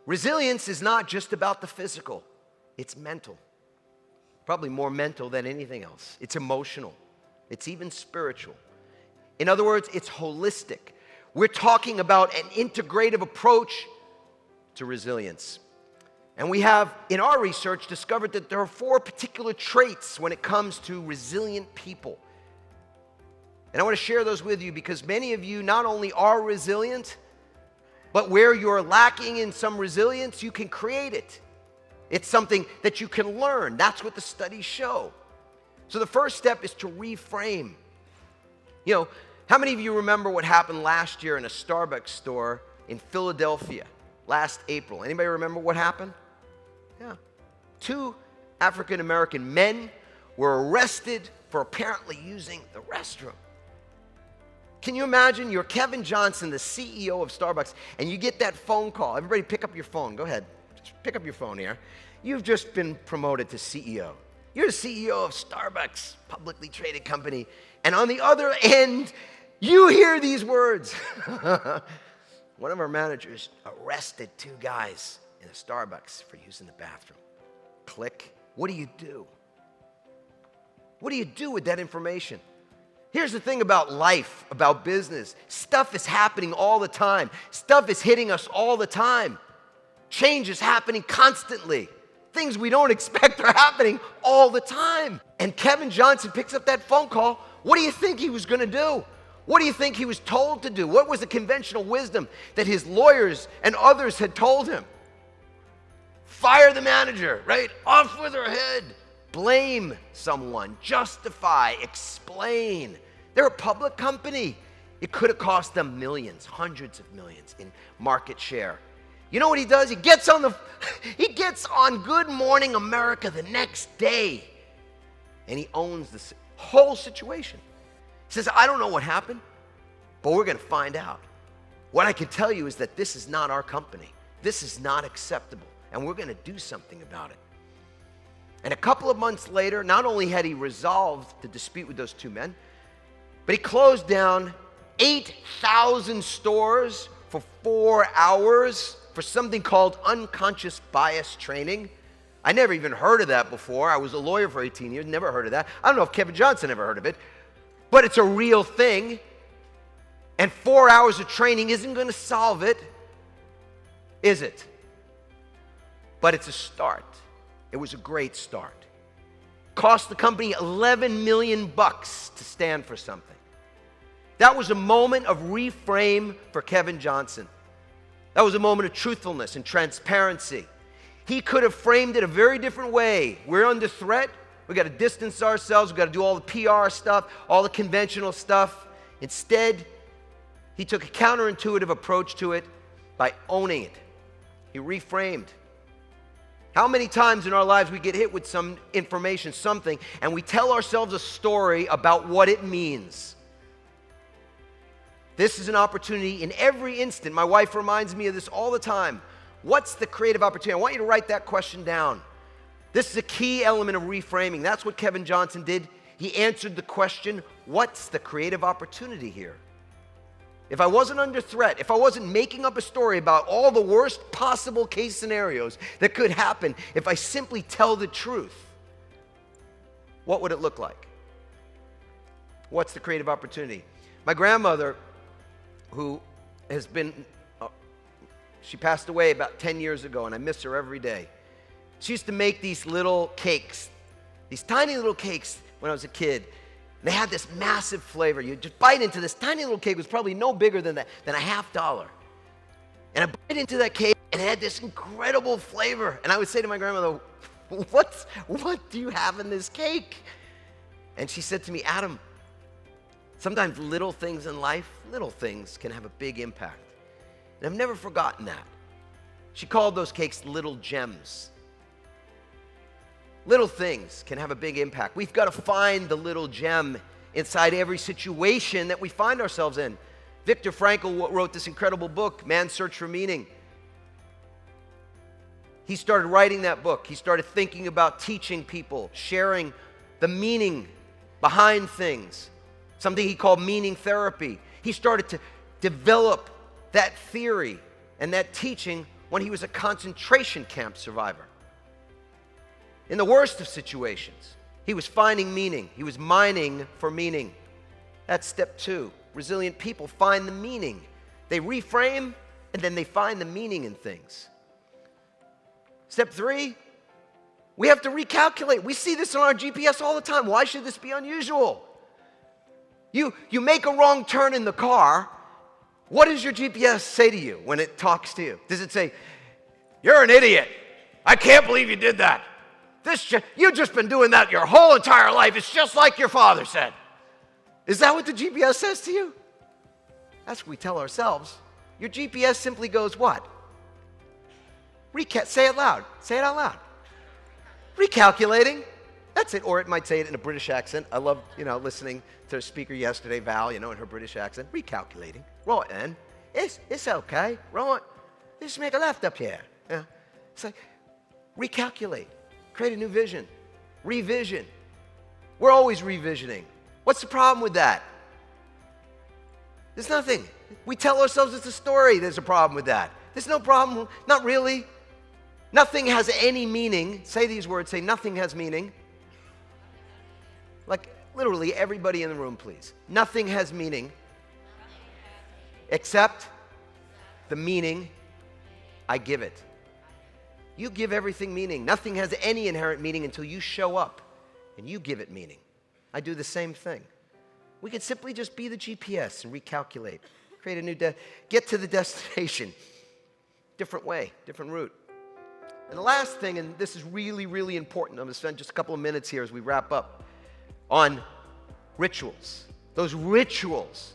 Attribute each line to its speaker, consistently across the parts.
Speaker 1: Resilience is not just about the physical. It's mental. Probably more mental than anything else. It's emotional. It's even spiritual. In other words, it's holistic. We're talking about an integrative approach to resilience. And we have, in our research, discovered that there are 4 particular traits when it comes to resilient people. And I want to share those with you because many of you not only are resilient, but where you're lacking in some resilience, you can create it. It's something that you can learn. That's what the studies show. So the first step is to reframe. You know, how many of you remember what happened last year in a Starbucks store in Philadelphia last April? Anybody remember what happened? Yeah. 2 African-American men were arrested for apparently using the restroom. Can you imagine? You're Kevin Johnson, the CEO of Starbucks, and you get that phone call. Everybody pick up your phone. Go ahead. Just pick up your phone here. You've just been promoted to CEO. You're the CEO of Starbucks, publicly traded company. And on the other end, you hear these words. One of our managers arrested 2 guys in a Starbucks for using the bathroom. Click. What do you do? What do you do with that information? Here's the thing about life, about business. Stuff is happening all the time. Stuff is hitting us all the time. Change is happening constantly. Things we don't expect are happening all the time. And Kevin Johnson picks up that phone call. What do you think he was going to do? What do you think he was told to do? What was the conventional wisdom that his lawyers and others had told him? Fire the manager, right? Off with her head. Blame someone, justify, explain. They're a public company. It could have cost them millions, hundreds of millions in market share. You know what he does? He gets on Good Morning America the next day, and he owns the whole situation. He says, I don't know what happened, but we're going to find out. What I can tell you is that this is not our company. This is not acceptable, and we're going to do something about it. And a couple of months later, not only had he resolved the dispute with those 2 men, but he closed down 8,000 stores for 4 hours for something called unconscious bias training. I never even heard of that before. I was a lawyer for 18 years, never heard of that. I don't know if Kevin Johnson ever heard of it, but it's a real thing. And 4 hours of training isn't going to solve it, is it? But it's a start. It was a great start. Cost the company $11 million to stand for something. That was a moment of reframe for Kevin Johnson. That was a moment of truthfulness and transparency. He could have framed it a very different way. We're under threat. We've got to distance ourselves. We've got to do all the PR stuff, all the conventional stuff. Instead, he took a counterintuitive approach to it by owning it. He reframed. How many times in our lives we get hit with some information, something, and we tell ourselves a story about what it means? This is an opportunity in every instant. My wife reminds me of this all the time. What's the creative opportunity? I want you to write that question down. This is a key element of reframing. That's what Kevin Johnson did. He answered the question, what's the creative opportunity here? If I wasn't under threat, if I wasn't making up a story about all the worst possible case scenarios that could happen, if I simply tell the truth, what would it look like? What's the creative opportunity? My grandmother, who has been, she passed away about 10 years ago, and I miss her every day. She used to make these little cakes, these tiny little cakes when I was a kid. They had this massive flavor. You just bite into this tiny little cake. It was probably no bigger than a $50. And I bite into that cake, and it had this incredible flavor. And I would say to my grandmother, what do you have in this cake? And she said to me, Adam, sometimes little things in life, little things can have a big impact. And I've never forgotten that. She called those cakes little gems. Little things can have a big impact. We've got to find the little gem inside every situation that we find ourselves in. Viktor Frankl wrote this incredible book, Man's Search for Meaning. He started writing that book. He started thinking about teaching people, sharing the meaning behind things, something he called meaning therapy. He started to develop that theory and that teaching when he was a concentration camp survivor. In the worst of situations, he was finding meaning. He was mining for meaning. That's step 2. Resilient people find the meaning. They reframe, and then they find the meaning in things. Step 3, we have to recalculate. We see this on our GPS all the time. Why should this be unusual? You make a wrong turn in the car. What does your GPS say to you when it talks to you? Does it say, "You're an idiot. I can't believe you did that. You've just been doing that your whole entire life. It's just like your father said." Is that what the GPS says to you? That's what we tell ourselves. Your GPS simply goes, what? Say it loud. Say it out loud. Recalculating. That's it. Or it might say it in a British accent. I love, listening to a speaker yesterday, Val, in her British accent. Recalculating. Right then. It's okay. Right. Just make a left up here. Yeah. It's like, recalculate. Create a new vision. Revision. We're always revisioning. What's the problem with that? There's nothing. We tell ourselves it's a story. There's a problem with that. There's no problem. Not really. Nothing has any meaning. Say these words. Say, nothing has meaning. Like literally everybody in the room, please. Nothing has meaning except the meaning I give it. You give everything meaning. Nothing has any inherent meaning until you show up and you give it meaning. I do the same thing. We could simply just be the GPS and recalculate, create a new, get to the destination. Different way, different route. And the last thing, and this is really, really important, I'm going to spend just a couple of minutes here as we wrap up, on rituals. Those rituals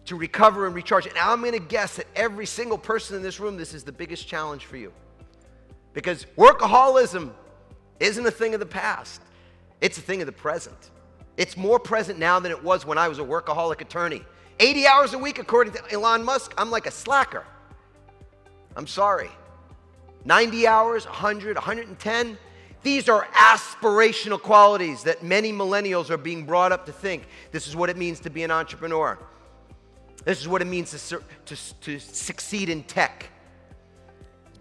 Speaker 1: to recover and recharge. And I'm going to guess that every single person in this room, this is the biggest challenge for you. Because workaholism isn't a thing of the past. It's a thing of the present. It's more present now than it was when I was a workaholic attorney. 80 hours a week, according to Elon Musk, I'm like a slacker. I'm sorry. 90 hours, 100, 110. These are aspirational qualities that many millennials are being brought up to think. This is what it means to be an entrepreneur. This is what it means to succeed in tech.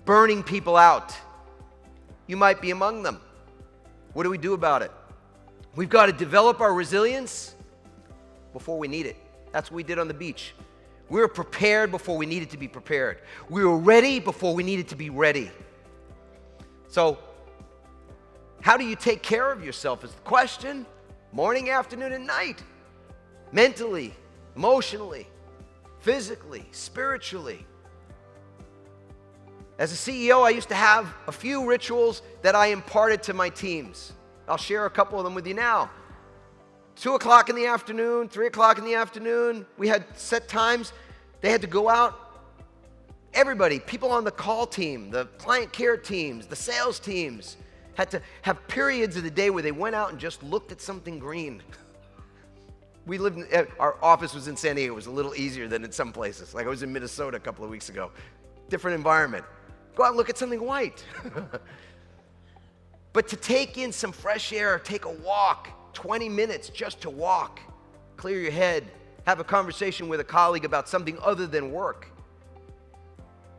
Speaker 1: Burning people out. You might be among them. What do we do about it? We've got to develop our resilience before we need it. That's what we did on the beach. We were prepared before we needed to be prepared. We were ready before we needed to be ready. So, how do you take care of yourself is the question. Morning, afternoon, and night. Mentally, emotionally, physically, spiritually. As a CEO, I used to have a few rituals that I imparted to my teams. I'll share a couple of them with you now. 2 o'clock in the afternoon, 3 o'clock in the afternoon, we had set times. They had to go out. Everybody, people on the call team, the client care teams, the sales teams, had to have periods of the day where they went out and just looked at something green. Our office was in San Diego. It was a little easier than in some places. Like I was in Minnesota a couple of weeks ago. Different environment. Go out and look at something white. But to take in some fresh air, take a walk, 20 minutes just to walk, clear your head, have a conversation with a colleague about something other than work.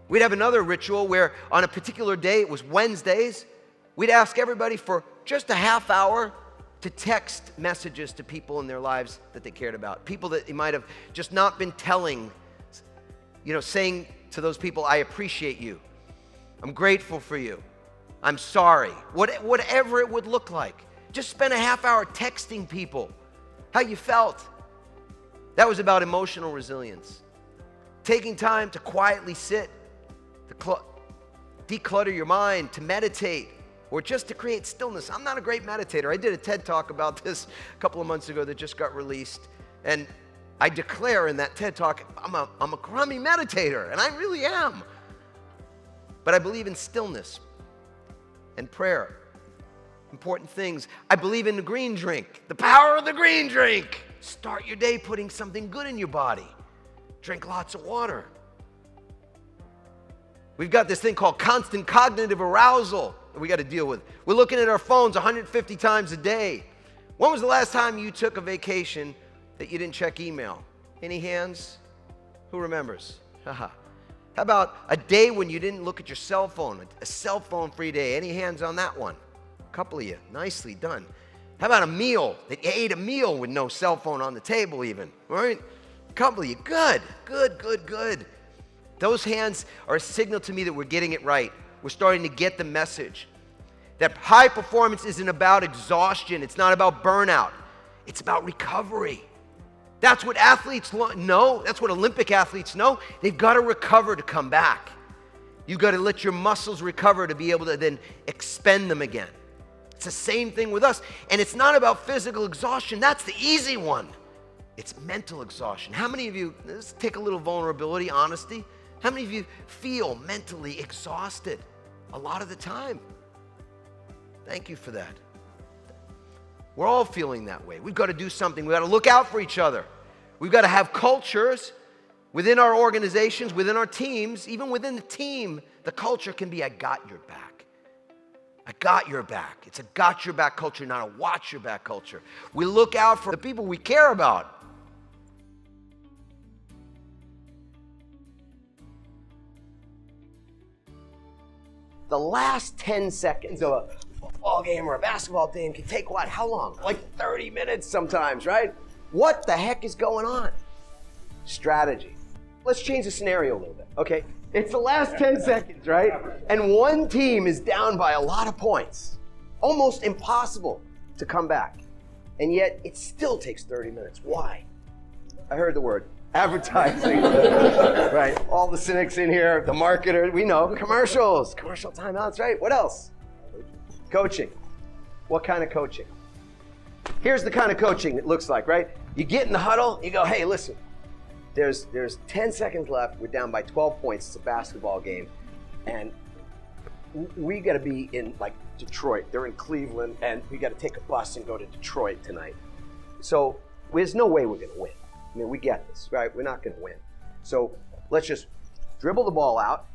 Speaker 1: We'd have another ritual where on a particular day, it was Wednesdays, we'd ask everybody for just a half hour to text messages to people in their lives that they cared about. People that they might have just not been telling, saying to those people, I appreciate you. I'm grateful for you. I'm sorry. Whatever it would look like. Just spend a half hour texting people how you felt. That was about emotional resilience. Taking time to quietly sit, to declutter your mind, to meditate, or just to create stillness. I'm not a great meditator. I did a TED Talk about this a couple of months ago that just got released. And I declare in that TED Talk, I'm a crummy meditator, and I really am. But I believe in stillness and prayer. Important things. I believe in the green drink, the power of the green drink. Start your day putting something good in your body. Drink lots of water. We've got this thing called constant cognitive arousal that we got to deal with. We're looking at our phones 150 times a day. When was the last time you took a vacation that you didn't check email? Any hands? Who remembers? Haha. How about a day when you didn't look at your cell phone, a cell phone free day? Any hands on that one? A couple of you, nicely done. How about a meal, that you ate a meal with no cell phone on the table even, right? A couple of you, good. Those hands are a signal to me that we're getting it right. We're starting to get the message. That high performance isn't about exhaustion. It's not about burnout. It's about recovery. That's what athletes know. That's what Olympic athletes know. They've got to recover to come back. You've got to let your muscles recover to be able to then expend them again. It's the same thing with us. And it's not about physical exhaustion. That's the easy one. It's mental exhaustion. How many of you, let's take a little vulnerability, honesty. How many of you feel mentally exhausted a lot of the time? Thank you for that. We're all feeling that way. We've got to do something. We've got to look out for each other. We've got to have cultures within our organizations, within our teams, even within the team. The culture can be, I got your back. I got your back. It's a got your back culture, not a watch your back culture. We look out for the people we care about. The last 10 seconds of a football game or a basketball game can take what? How long? Like 30 minutes sometimes, right? What the heck is going on? Strategy. Let's change the scenario a little bit, okay? It's the last 10 seconds, right? And one team is down by a lot of points. Almost impossible to come back. And yet it still takes 30 minutes. Why? I heard the word. Advertising, right? All the cynics in here, the marketer, we know, commercials, commercial timeouts, right? What else? Coaching. What kind of coaching? Here's the kind of coaching it looks like, right? You get in the huddle, you go, hey, listen, there's 10 seconds left, we're down by 12 points, it's a basketball game, and we got to be in like Detroit, they're in Cleveland, and we got to take a bus and go to Detroit tonight. So there's no way we're going to win. I mean, we get this, right? We're not going to win. So let's just dribble the ball out,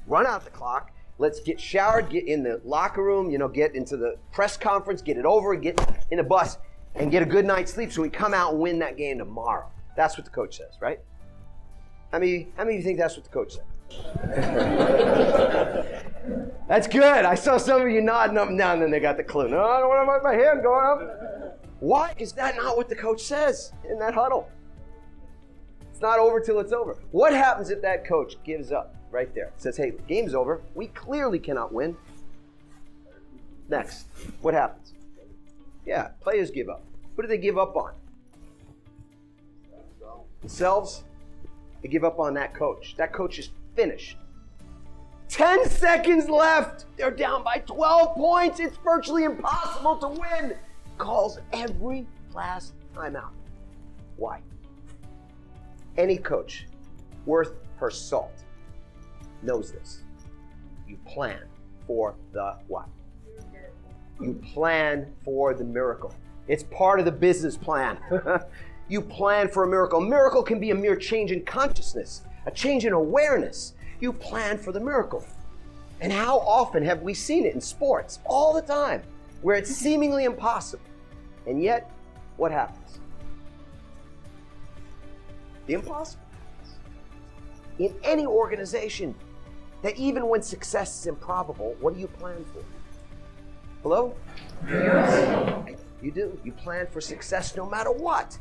Speaker 1: run out the clock. Let's get showered, get in the locker room, get into the press conference, get it over, get in the bus, and get a good night's sleep so we come out and win that game tomorrow. That's what the coach says, right? How many of you think that's what the coach said? That's good. I saw some of you nodding up and down, and then they got the clue. No, I don't want my hand going up. Why? Is that not what the coach says in that huddle? It's not over till it's over. What happens if that coach gives up right there? Says, hey, the game's over. We clearly cannot win. Next, what happens? Yeah, players give up. What do they give up on? Themselves. They give up on that coach. That coach is finished. 10 seconds left. They're down by 12 points. It's virtually impossible to win. Calls every last timeout. Why? Any coach worth her salt knows this. You plan for the what? You plan for the miracle. It's part of the business plan. You plan for a miracle. A miracle can be a mere change in consciousness, a change in awareness. You plan for the miracle. And how often have we seen it in sports? All the time, where it's seemingly impossible. And yet, what happens? The impossible happens. In any organization, that even when success is improbable, what do you plan for? Hello? Yes. You do. You plan for success no matter what.